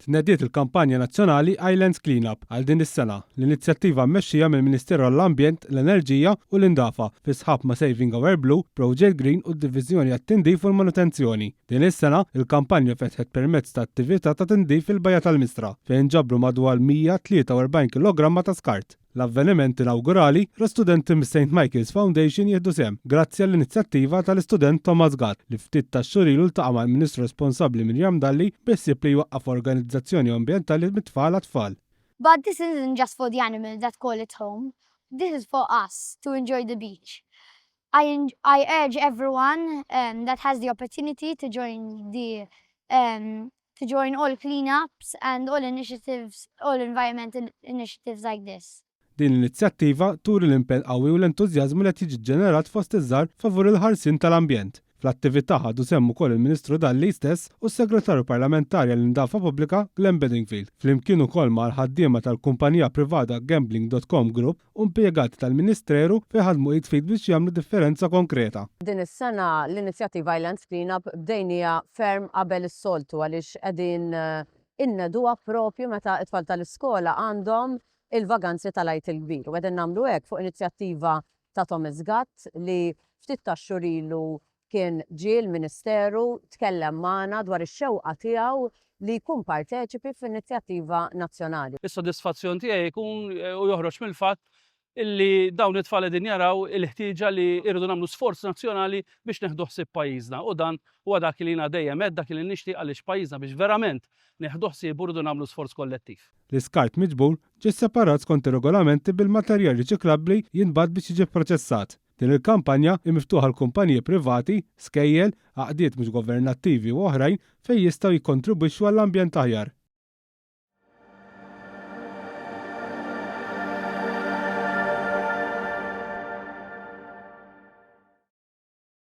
Tnediet il-kampanja nazzjonali Islands Cleanup għal din is-sena. L-inizjattiva mmexxija mill-Ministeru għall-Ambjent, l-Enerġija u l-Indafa fi sħab ma' Saving Our Blue, Project Green u d-Diviżjoni għat-Tindif u l-Manutenzjoni. Din is-sena il-kampanja fetħet permezz ta' attività ta' tindif fil-Bajja tal-Mistra fejn ġabru madwar 143 kg ta' skart. L-avveniment inaugurali l-studenti mis-St. Michael's Foundation jieħdu sehem grazzi għall-inizjattiva tal-istudent Thomas Gatt li ftit tax-xhur ltaqa' mal-Ministru responsabbli Miriam Dalli biex li jwaqqaf organizzazzjoni ambjentali mit-tfal għat-tfal. But this isn't just for the animals that call it home. This is for us to enjoy the beach. I urge everyone that has the opportunity to join all cleanups and all initiatives, all environmental initiatives like this. Din l-inizjattiva turi l-impenn qawwi u l-entużjażmu li qed jiġi ġenerat fost iż-żgħar favur il-ħarsien tal-ambjent. Fl-attività ħadu sehem ukoll il-Ministru Dalli stess u s-Segretarju Parlamentari għall-Indafa Pubblika Glenn Bedingfield. Flimkien ukoll mal-ħaddiema tal-kumpanija privata Gambling.com Group u impjegati tal-Ministeru fejn ħadmu jitfid biex jagħmlu differenza konkreta. Din is-sena l-inizjattiva Islands Cleanup bdejnija ferm qabel is-soltu għaliex qegħdin inneduha proprju meta t-tfal tal-iskola għandhom il-vaganzi tal-għajt il-kbir. U għedin namlu hekk fuq inizjattiva ta' Thomas Gatt li ftit tax-xhur ilu kien ġie l-Ministeru tkellem magħna dwar ix-xewqa tiegħu li jkun parteċipi f'inizjattiva nazzjonali. Is-sodisfazzjon tiegħi jkun u joħroġ mill-fatt illi dawn it-tfal qegħdin jaraw il-ħtieġa li jridu nagħmlu sforz nazzjonali biex neħdu ħsieb pajjiżna. U dan huwa dak li jiena dejjem dak li nixtieq għaliex pajjiżna biex verament neħdu ħsieb u rridu nagħmlu sforz kollettiv. L-iskart miġbur ġie separat skont ir-regolamenti bil-materjal riċiklabbli jinbagħat biex jiġi pproċessat. Din il-kampanja miftuħa l-kumpaniji privati, skejjel, għaqdiet mhux governattivi u oħrajn fejn jistgħu jikkontribwixxu għall-ambjent aħjar.